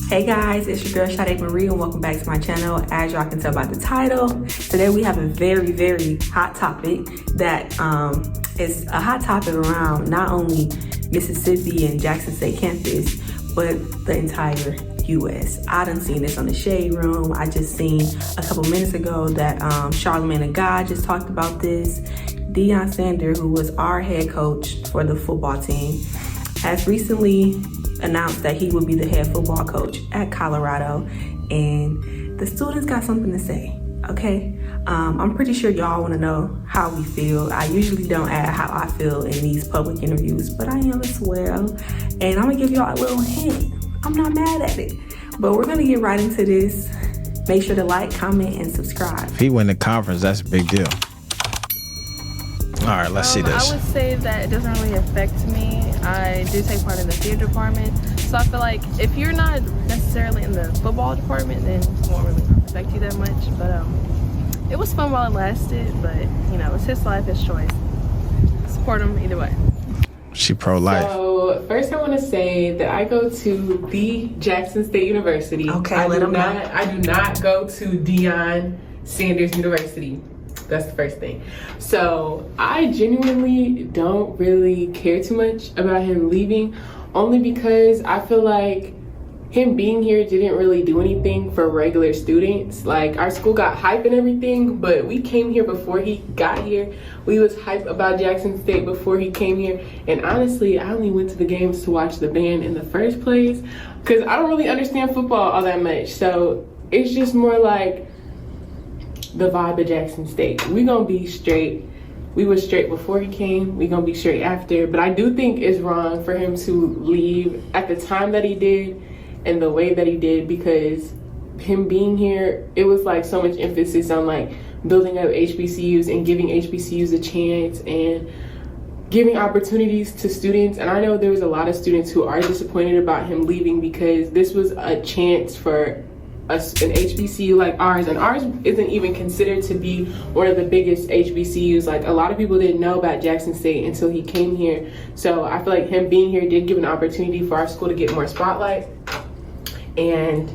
Hey guys, it's your girl Sade Marie and welcome back to my channel. As y'all can tell by the title, today we have a very, very hot topic that is a hot topic around not only Mississippi and Jackson State campus, but the entire US. I done seen this on the Shade Room. I just seen a couple minutes ago that Charlamagne the God just talked about this. Deion Sanders, who was our head coach for the football team, has recently announced that he would be the head football coach at Colorado, and the students got something to say, okay? I'm pretty sure y'all wanna know how we feel. I usually don't add how I feel in these public interviews, but I am as well. And I'm gonna give y'all a little hint. I'm not mad at it, but we're gonna get right into this. Make sure to like, comment, and subscribe. If he win the conference, that's a big deal. All right, let's see this. I would say that it doesn't really affect me. I do take part in the theater department, so I feel like if you're not necessarily in the football department, then it won't really affect you that much. But it was fun while it lasted, but you know, it's his life, his choice. Support him either way. She pro-life. So first I want to say that I go to the Jackson State University. Okay, I do not go to Deion Sanders University. That's the first thing. So I genuinely don't really care too much about him leaving, only because I feel like him being here didn't really do anything for regular students. Like, our school got hype and everything, but we came here before he got here. We was hype about Jackson State before he came here. And honestly, I only went to the games to watch the band in the first place, because I don't really understand football all that much. So it's just more like the vibe of Jackson State. We gonna be straight. We was straight before he came. We gonna be straight after. But I do think it's wrong for him to leave at the time that he did and the way that he did, because him being here, it was like so much emphasis on like building up HBCUs and giving HBCUs a chance and giving opportunities to students. And I know there was a lot of students who are disappointed about him leaving, because this was a chance for an HBCU like ours, and ours isn't even considered to be one of the biggest HBCUs. Like, a lot of people didn't know about Jackson State until he came here. So I feel like him being here did give an opportunity for our school to get more spotlight and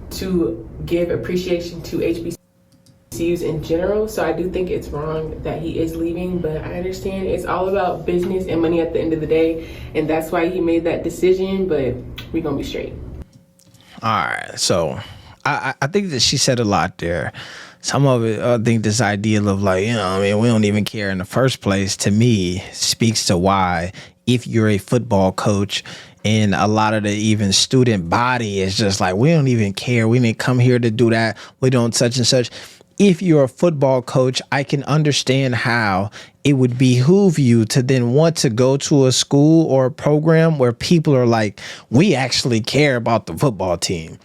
to give appreciation to HBCUs in general. So I do think it's wrong that he is leaving, but I understand it's all about business and money at the end of the day, and that's why he made that decision. But we're gonna be straight. All right, so I think that she said a lot there. Some of it, I think this idea of like, you know, I mean, we don't even care in the first place, to me, speaks to why, if you're a football coach and a lot of the even student body is just like, we don't even care. We didn't come here to do that. We don't such and such. If you're a football coach, I can understand how it would behoove you to then want to go to a school or a program where people are like, we actually care about the football team.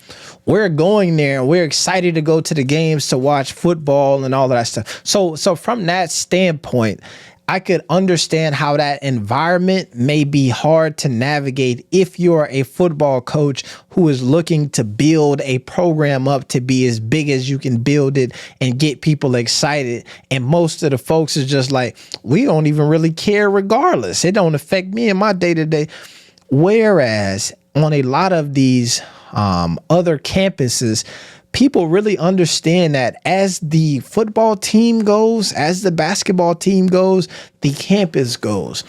We're going there and we're excited to go to the games to watch football and all that stuff. So from that standpoint, I could understand how that environment may be hard to navigate if you're a football coach who is looking to build a program up to be as big as you can build it and get people excited. And most of the folks is just like, we don't even really care regardless. It don't affect me in my day-to-day. Whereas on a lot of these other campuses, people really understand that as the football team goes, as the basketball team goes, the campus goes.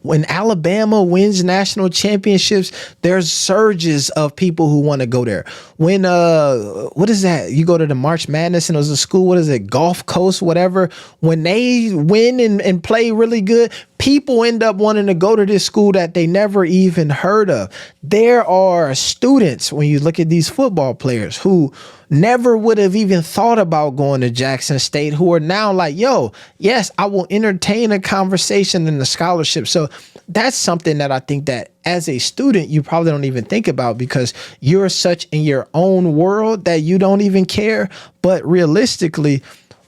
When Alabama wins national championships, there's surges of people who want to go there. When, what is that? You go to the March Madness and there's a school, what is it? Gulf Coast, whatever. When they win and play really good, people end up wanting to go to this school that they never even heard of. There are students, when you look at these football players, who never would have even thought about going to Jackson State, who are now like, yo, yes, I will entertain a conversation in the scholarship. So that's something that I think that as a student, you probably don't even think about, because you're such in your own world that you don't even care. But realistically,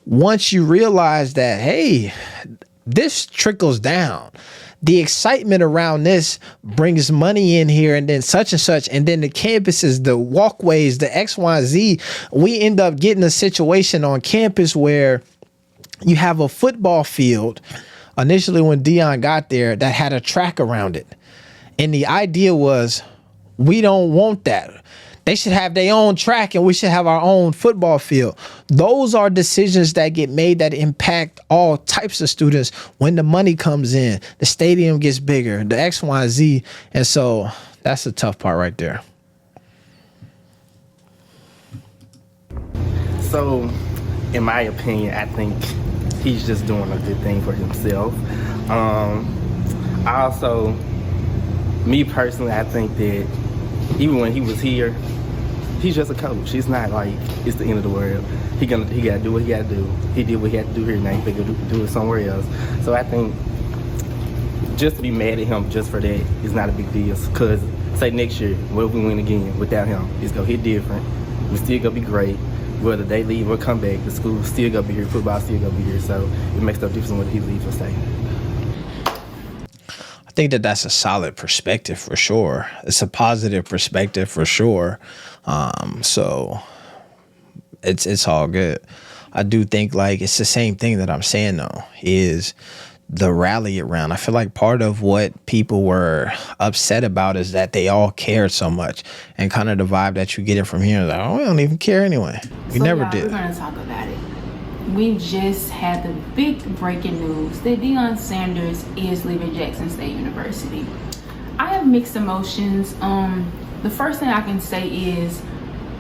once you realize that, hey, this trickles down, the excitement around this brings money in here, and then such and such, and then the campuses, the walkways, the X, Y, Z, we end up getting a situation on campus where you have a football field initially when Deion got there that had a track around it. And the idea was, We don't want that. They should have their own track and we should have our own football field. Those are decisions that get made that impact all types of students when the money comes in, the stadium gets bigger, the X, Y, Z. And so that's the tough part right there. So, in my opinion, I think he's just doing a good thing for himself. I also, me personally, I think that even when he was here, he's just a coach. It's not like it's the end of the world. He gotta do what he gotta do. He did what he had to do here, now he can do it somewhere else. So I think just to be mad at him just for that is not a big deal. Cause say next year, what if we win again without him? It's gonna hit different. We still gonna be great. Whether they leave or come back, the school still gonna be here. Football still gonna be here. So it makes no difference whether he leaves or stay. I think that that's a solid perspective for sure. It's a positive perspective for sure. So it's all good. I do think like it's the same thing that I'm saying though, is the rally around. I feel like part of what people were upset about is that they all cared so much, and kind of the vibe that you get it from here is like, oh, we don't even care anyway. We never did. We're gonna talk about it. We just had the big breaking news that Deion Sanders is leaving Jackson State University. I have mixed emotions. The first thing I can say is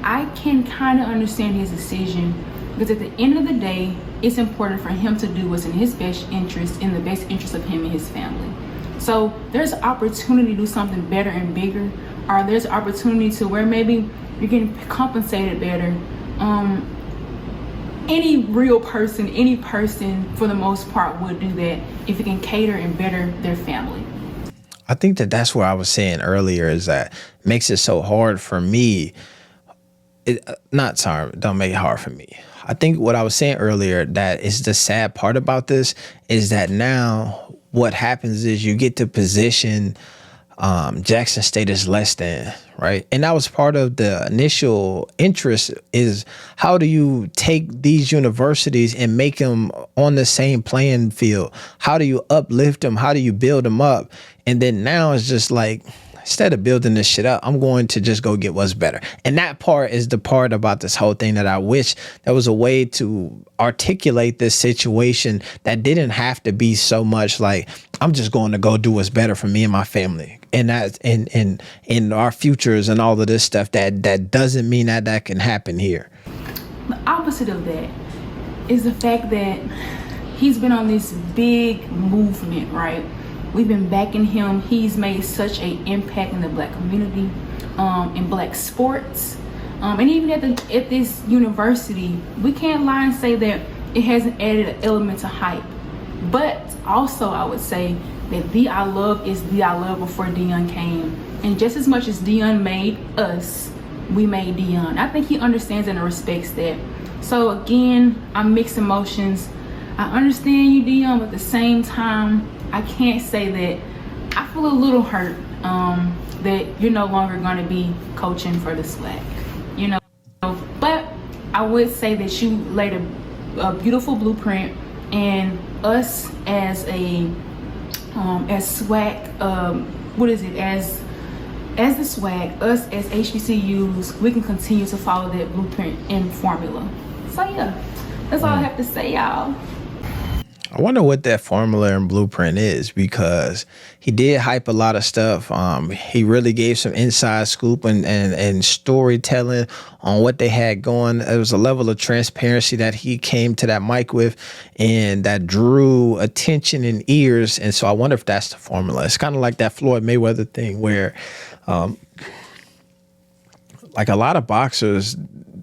I can kind of understand his decision, because at the end of the day, it's important for him to do what's in his best interest, in the best interest of him and his family. So there's opportunity to do something better and bigger, or there's opportunity to where maybe you're getting compensated better. Any real person, any person for the most part would do that if it can cater and better their family. I think that that's what I was saying earlier, is that makes it so hard for me. Don't make it hard for me. I think what I was saying earlier, that is the sad part about this, is that now what happens is you get to position Jackson State is less than, right? And that was part of the initial interest, is how do you take these universities and make them on the same playing field? How do you uplift them? How do you build them up? And then now it's just like, instead of building this shit up, I'm going to just go get what's better. And that part is the part about this whole thing that I wish there was a way to articulate this situation that didn't have to be so much like, I'm just going to go do what's better for me and my family. And that in our futures and all of this stuff, that doesn't mean that can happen here. The opposite of that is the fact that he's been on this big movement, right? We've been backing him. He's made such an impact in the Black community, in Black sports, and even at this university. We can't lie and say that it hasn't added an element to hype. But also, I would say that the I Love is the I Love before Deion came. And just as much as Deion made us, we made Deion. I think he understands and respects that. So again, I'm mixed emotions. I understand you, Deion, but at the same time, I can't say that I feel a little hurt that you're no longer going to be coaching for the SWAC, you know. But I would say that you laid a beautiful blueprint, and us as a as SWAC, as the SWAC, us as HBCUs, we can continue to follow that blueprint and formula. So yeah, that's all I have to say, y'all. I wonder what that formula and blueprint is, because he did hype a lot of stuff. He really gave some inside scoop and storytelling on what they had going. There was a level of transparency that he came to that mic with, and that drew attention and ears. And so I wonder if that's the formula. It's kind of like that Floyd Mayweather thing where like a lot of boxers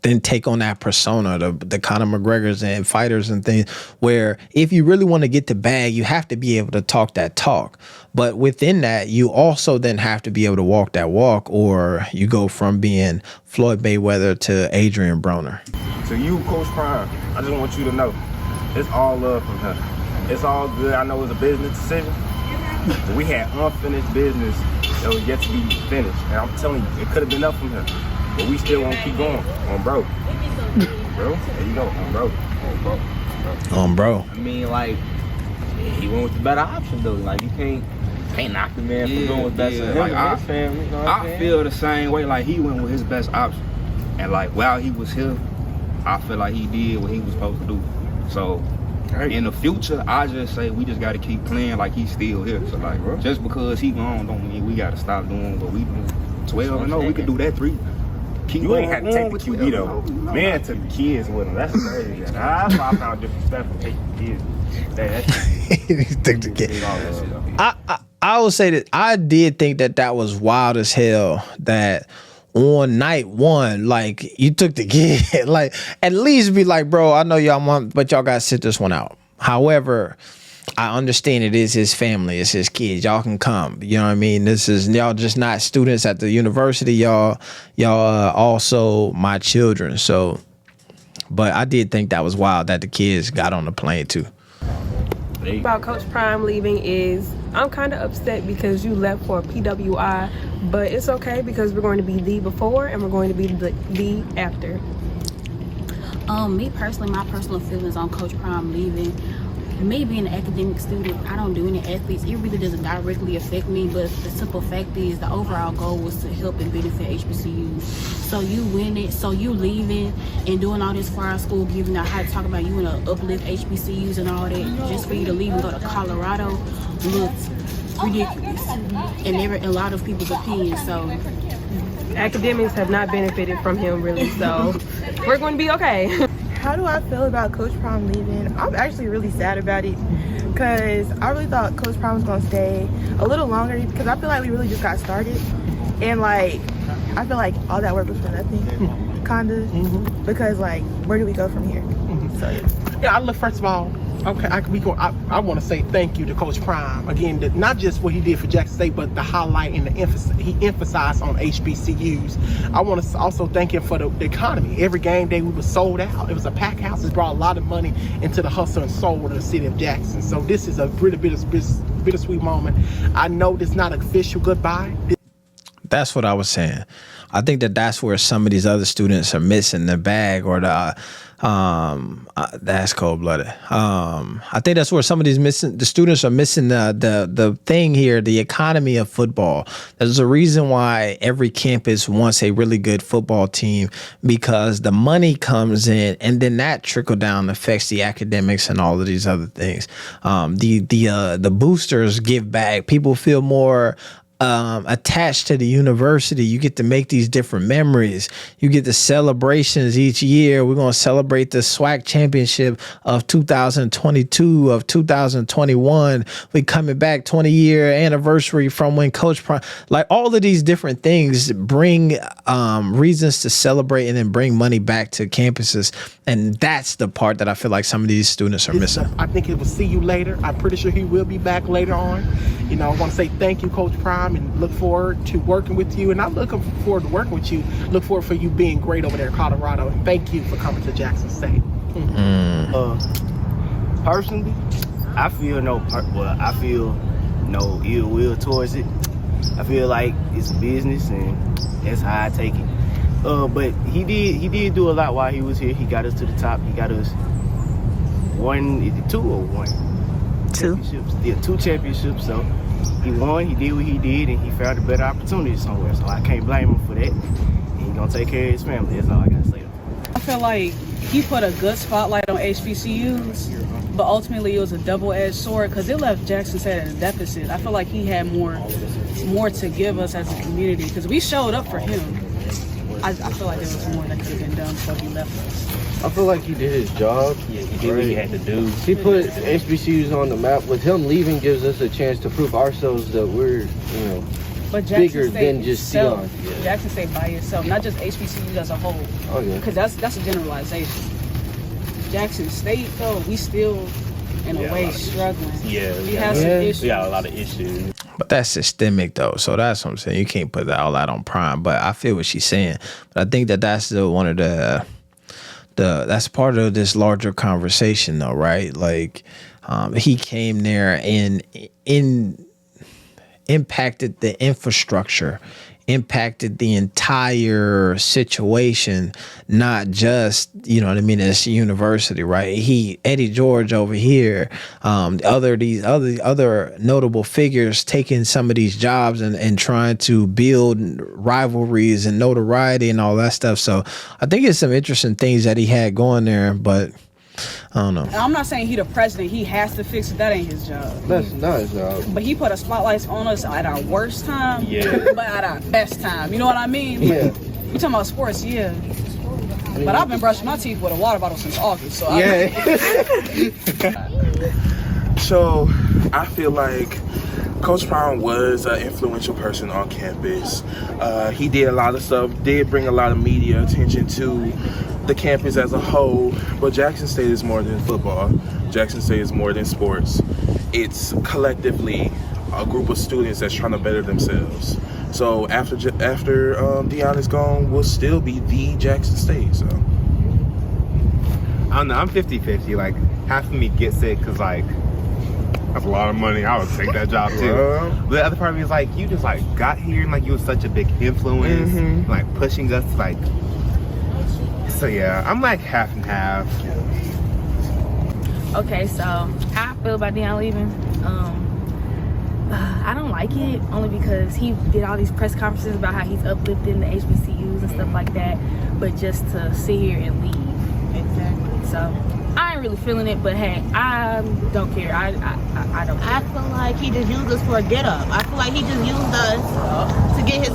then take on that persona, the Conor McGregors and fighters and things, where if you really want to get the bag, you have to be able to talk that talk. But within that, you also then have to be able to walk that walk, or you go from being Floyd Mayweather to Adrian Broner. To you, Coach Prime, I just want you to know, it's all love from him. It's all good. I know it's a business decision, but we had unfinished business that was yet to be finished. And I'm telling you, it could have been up from him. But we still want to keep going on bro. Bro, there you go, on bro. On bro. On bro. I mean, like, he went with the better option though. Like, you can't can't knock the man for doing what's best for him Like, and his family. You know what I'm I saying? feel the same way. Like, he went with his best option, and like while he was here, I feel like he did what he was supposed to do. So in the future, I just say we just got to keep playing like he's still here. So like, just because he gone don't mean we got to stop doing what we do. 12-0, we could do that 3. You ain't had to take the QB though. Man took the kids with him. That's crazy. That's why I found disrespectful taking the kids. He took the kid. I will say that I did think that was wild as hell that on night 1, like, you took the kid. Like, at least be like, bro, I know y'all want, but y'all gotta sit this one out. However, I understand it is his family, it's his kids. Y'all can come. You know what I mean? This is, y'all just not students at the university. Y'all also my children. So, but I did think that was wild that the kids got on the plane too. About Coach Prime leaving is I'm kind of upset because you left for a PWI, but it's okay because we're going to be the before and we're going to be the after. Me personally, my personal feelings on Coach Prime leaving. Me being an academic student, I don't do any athletes. It really doesn't directly affect me, but the simple fact is the overall goal was to help and benefit HBCUs. So you winning, so you leaving and doing all this for our school, giving out how to talk about you and uplift HBCUs and all that, just for you to leave and go to Colorado looks ridiculous. And in a lot of people's opinions. So Academics have not benefited from him really, so we're going to be okay. How do I feel about Coach Prom leaving? I'm actually really sad about it because I really thought Coach Prom was going to stay a little longer because I feel like we really just got started. And like, I feel like all that work was for nothing, kind of, because like, where do we go from here? So yeah, I look, first of all, okay, I want to say thank you to Coach Prime again. Not just what he did for Jackson State, but the highlight and the emphasis he emphasized on HBCUs. I want to also thank him for the economy. Every game day we were sold out. It was a packed house. It brought a lot of money into the hustle and soul of the city of Jackson. So this is a really bittersweet moment. I know this is not an official goodbye. That's what I was saying. I think that's where some of these other students are missing the bag, or that's cold-blooded. I think that's where some of the students are missing the thing here, the economy of football. There's a reason why every campus wants a really good football team, because the money comes in and then that trickle down affects the academics and all of these other things. The boosters give back. People feel more attached to the university. You get to make these different memories. You get the celebrations each year. We're going to celebrate the SWAC championship of 2022, of 2021. We coming back 20-year anniversary from when Coach Prime, like all of these different things bring reasons to celebrate and then bring money back to campuses. And that's the part that I feel like some of these students are missing. I think it will see you later. I'm pretty sure he will be back later on. You know, I want to say thank you, Coach Prime, and look forward to working with you. And I'm looking forward to working with you. Look forward for you being great over there in Colorado. And thank you for coming to Jackson State. Personally, I feel no ill will towards it. I feel like it's a business, and that's how I take it. But he did do a lot while he was here. He got us to the top. He got us two championships. Yeah, 2 championships. So he won. He did what he did, and he found a better opportunity somewhere. So I can't blame him for that. And he's gonna take care of his family. That's all I gotta say. I feel like he put a good spotlight on HBCUs, but ultimately it was a double-edged sword because it left Jackson State at a deficit. I feel like he had more to give us as a community because we showed up for him. I feel like there was more that could have been done before he left us. I feel like he did his job. Yeah, he did what he had to do. He put HBCUs on the map. With him leaving, gives us a chance to prove ourselves that we're, but bigger than just Deion. Yeah. Jackson State by itself, not just HBCUs as a whole. Oh yeah. Because that's a generalization. Jackson State, though, we still, in a way, struggling. Yeah, we have some issues. We got a lot of issues. But that's systemic, though. So that's what I'm saying. You can't put that all out on Prime. But I feel what she's saying. But I think that's one of that's part of this larger conversation, though, right? Like, he came there and impacted the infrastructure impacted the entire situation, not just, you know what I mean, as university, right? Eddie George over here, these other notable figures taking some of these jobs and trying to build rivalries and notoriety and all that stuff. So I think it's some interesting things that he had going there, but I don't know. I'm not saying he the president. He has to fix it. That ain't his job. That's not his job. But he put a spotlight on us at our worst time, but at our best time. You know what I mean? Yeah. You talking about sports, yeah. But I've been brushing my teeth with a water bottle since August, so So I feel like Coach Prime was an influential person on campus. He did a lot of stuff, did bring a lot of media attention to the campus as a whole, but Jackson State is more than football. Jackson State is more than sports. It's collectively a group of students that's trying to better themselves. So after Deion is gone, we'll still be the Jackson State. So I don't know. I'm 50-50. Like, half of me gets it because, like, that's a lot of money. I would take that job too. But the other part of me is like, you just like got here and like you were such a big influence, like pushing us, like. So yeah, I'm like half and half. Okay, so how I feel about Deion leaving? I don't like it only because he did all these press conferences about how he's uplifting the HBCUs and stuff like that, but just to sit here and leave. Exactly. So I ain't really feeling it, but hey, I don't care. I don't care. I feel like he just used us for a get up. I feel like he just used us to get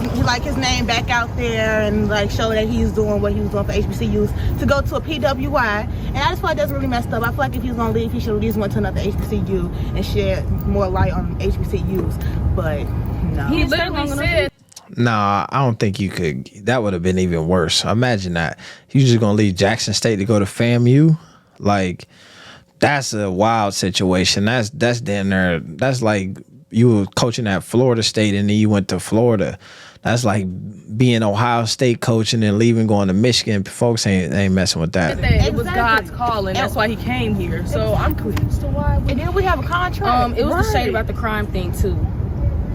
his name back out there and like show that he's doing what he was doing for HBCUs, to go to a PWI. And I just feel like that's really messed up. I feel like if he was gonna leave, he should at least went to another HBCU and shed more light on HBCUs. But no. He literally said, Nah, I don't think you could. That would have been even worse. Imagine that. You just gonna leave Jackson State to go to FAMU? Like, that's a wild situation. That's down there. That's like you were coaching at Florida State and then you went to Florida. That's like being Ohio State coach and then leaving, going to Michigan. Folks ain't messing with that. it was God's calling. That's why he came here. So I'm confused to why. And then we have a contract. It was the shade about the crime thing too.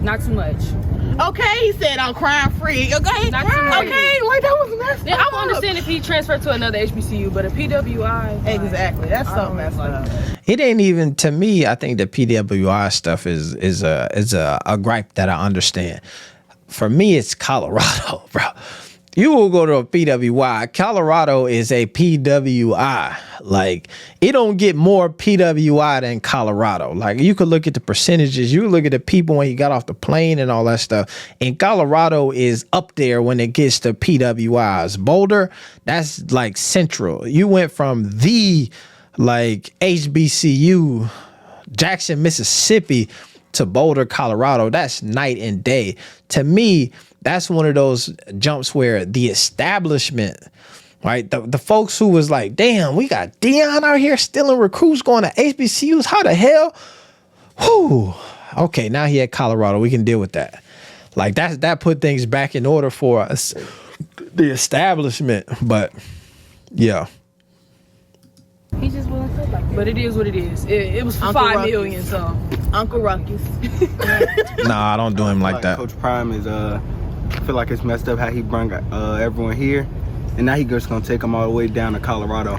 Not too much. Okay, he said I'm crime free. Okay, Not too much. okay, like that was messed Yeah, up. I understand if he transferred to another HBCU, but a PWI. Exactly, that's so messed up. It ain't even, to me, I think the PWI stuff is a gripe that I understand. For me, it's Colorado, bro. You will go to a PWI. Colorado is a PWI. Like, it don't get more PWI than Colorado. Like, you could look at the percentages. You look at the people when he got off the plane and all that stuff. And Colorado is up there when it gets to PWIs. Boulder, that's like central. You went from the, like, HBCU, Jackson, Mississippi, to Boulder, Colorado. That's night and day. To me, that's one of those jumps where the establishment, right, the folks who was like, damn, we got Deion out here stealing recruits going to HBCUs. How the hell? Whew. Okay, now he at Colorado. We can deal with that. Like, that put things back in order for us, the establishment. But yeah. He just wouldn't feel like that. But it is what it is. It was for Uncle $5 Ruckus. million, so. Uncle Ruckus. Nah, I don't do him like that. Coach Prime is I feel like it's messed up how he brought everyone here, and now he just gonna take them all the way down to Colorado.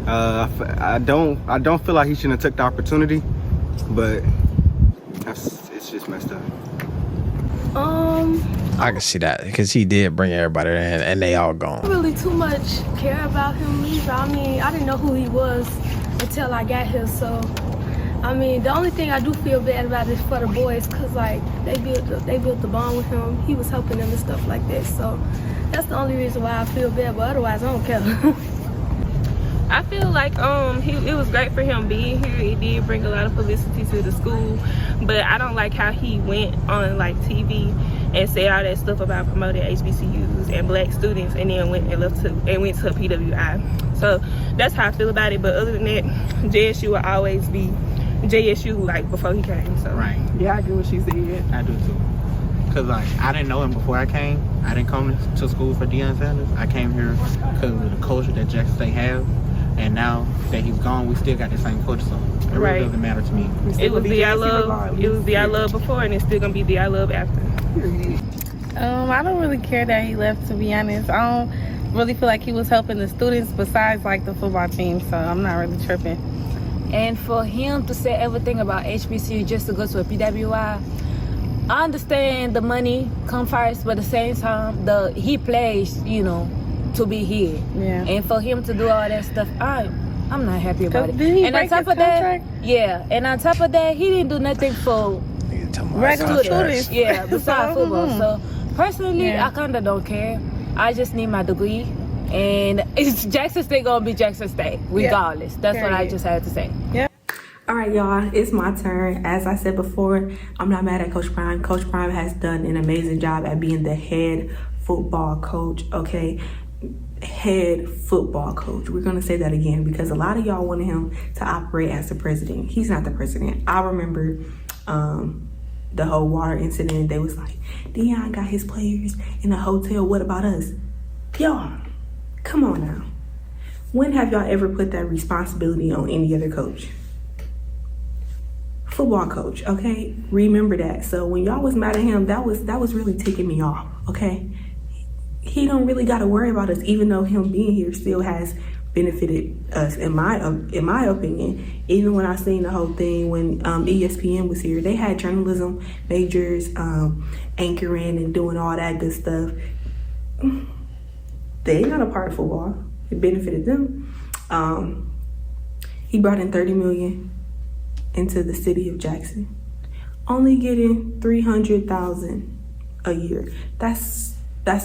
I don't feel like he shouldn't have took the opportunity, but it's just messed up. I can see that because he did bring everybody in and they all gone. Really too much care about him either. I mean, I didn't know who he was until I got here, so I mean, the only thing I do feel bad about is for the boys, cause like they built the bond with him. He was helping them and stuff like that, so that's the only reason why I feel bad. But otherwise, I don't care. I feel like it was great for him being here. It did bring a lot of publicity to the school, but I don't like how he went on like TV and said all that stuff about promoting HBCUs and black students, and then went to a PWI. So that's how I feel about it. But other than that, JSU will always be JSU, like before he came. So Right. Yeah, I agree with what she said. I do too. Cause like I didn't know him before I came. I didn't come to school for Deion Sanders. I came here because of the culture that Jackson State have. And now that he's gone, we still got the same culture, so it really doesn't matter to me. It was the I love. It was the I love before, and it's still gonna be the I love after. I don't really care that he left, to be honest. I don't really feel like he was helping the students besides like the football team, so I'm not really tripping. And for him to say everything about HBCU just to go to a PWI, I understand the money come first, but at the same time, he plays, you know, to be here. Yeah. And for him to do all that stuff, I'm not happy about it. Did he and break on top his of that, contract? yeah. And on top of that, he didn't do nothing for Regular students. Yeah, besides football. So personally, Yeah. I kind of don't care. I just need my degree, and it's Jackson State gonna be Jackson State regardless. That's what I just had to say. Yeah. All right, y'all, it's my turn. As I said before, I'm not mad at Coach Prime. Coach Prime has done an amazing job at being the head football coach, okay? Head football coach. We're gonna say that again because a lot of y'all wanted him to operate as the president. He's not the president. I remember the whole water incident. They was like, Deion got his players in a hotel. What about us? Y'all, come on now. When have y'all ever put that responsibility on any other coach? Football coach, okay? Remember that. So when y'all was mad at him, that was really ticking me off, okay? He don't really got to worry about us, even though him being here still has benefited us, in my opinion. Even when I seen the whole thing when ESPN was here, they had journalism majors anchoring and doing all that good stuff. They not a part of football. It benefited them. He brought in $30 million into the city of Jackson, only getting $300,000 a year. That's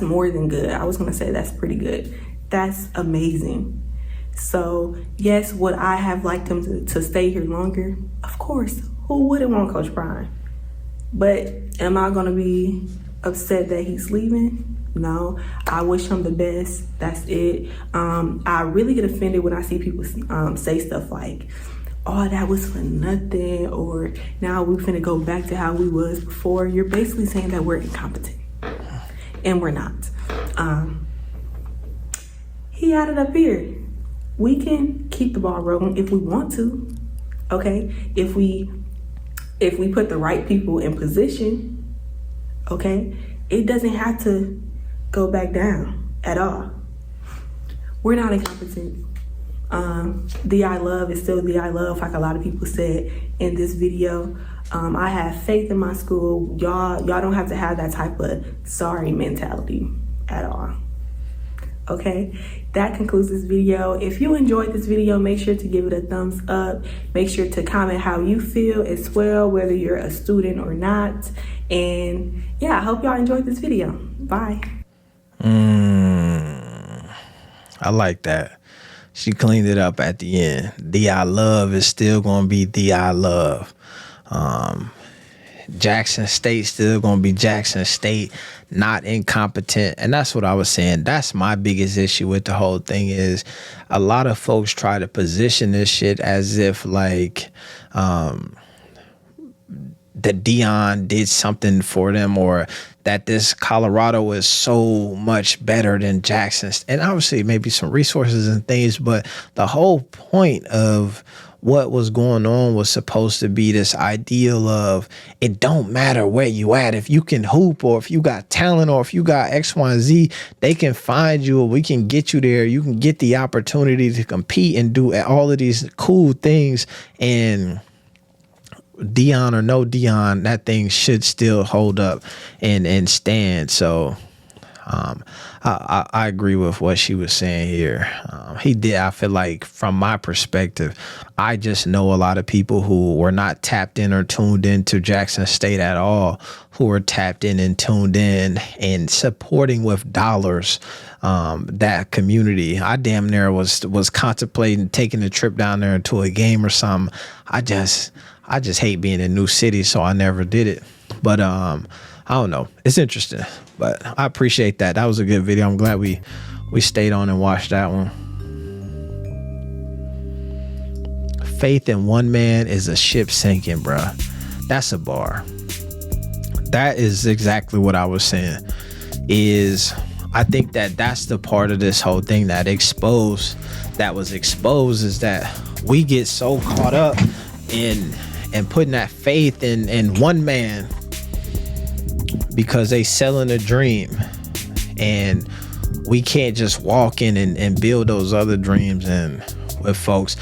more than good. I was gonna say that's pretty good. That's amazing. So yes, would I have liked him to stay here longer? Of course. Who wouldn't want Coach Prime? But am I gonna be upset that he's leaving? No. I wish him the best. That's it. I really get offended when I see people say stuff like, oh, that was for nothing, or now we're finna go back to how we was before. You're basically saying that we're incompetent. And we're not. He had it up here. We can keep the ball rolling if we want to, okay? If we put the right people in position, okay? It doesn't have to go back down at all. We're not incompetent. The I love is still the I love, like a lot of people said in this video. I have faith in my school. Y'all don't have to have that type of sorry mentality at all. Okay, that concludes this video. If you enjoyed this video, make sure to give it a thumbs up. Make sure to comment how you feel as well, whether you're a student or not. And yeah, I hope y'all enjoyed this video. Bye. I like that. She cleaned it up at the end. The I love is still going to be the I love. Jackson State still going to be Jackson State, not incompetent. And that's what I was saying. That's my biggest issue with the whole thing is a lot of folks try to position this shit as if like that Deion did something for them or that this Colorado is so much better than Jackson. And obviously maybe some resources and things, but the whole point of what was going on was supposed to be this ideal of it don't matter where you at. If you can hoop or if you got talent or if you got X, Y, and Z, they can find you or we can get you there. You can get the opportunity to compete and do all of these cool things. And Deion or no Deion, that thing should still hold up and stand. So I agree with what she was saying here. He did. I feel like from my perspective, I just know a lot of people who were not tapped in or tuned into Jackson State at all, who were tapped in and tuned in and supporting with dollars that community. I damn near was contemplating taking a trip down there to a game or something. I just hate being in new cities, so I never did it. But I don't know. It's interesting, but I appreciate that. That was a good video. I'm glad we stayed on and watched that one. Faith in one man is a ship sinking, bruh. That's a bar. That is exactly what I was saying. I think that's the part of this whole thing that was exposed is that we get so caught up in putting that faith in one man because they selling a dream, and we can't just walk in and build those other dreams and with folks.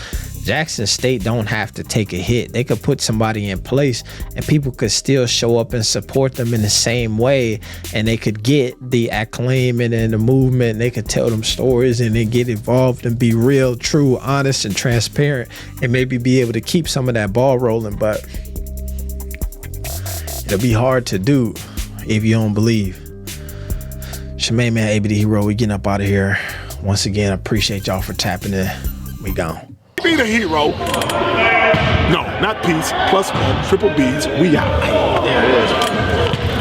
Jackson State don't have to take a hit. They could put somebody in place and people could still show up and support them in the same way, and they could get the acclaim and the movement, and they could tell them stories and then get involved and be real, true, honest, and transparent, and maybe be able to keep some of that ball rolling. But it'll be hard to do if you don't believe. Shemaine, man, ABD Hero, we getting up out of here. Once again, I appreciate y'all for tapping in. We gone. Be the hero. No, not peace. Plus one. Triple B's. We out. There it is.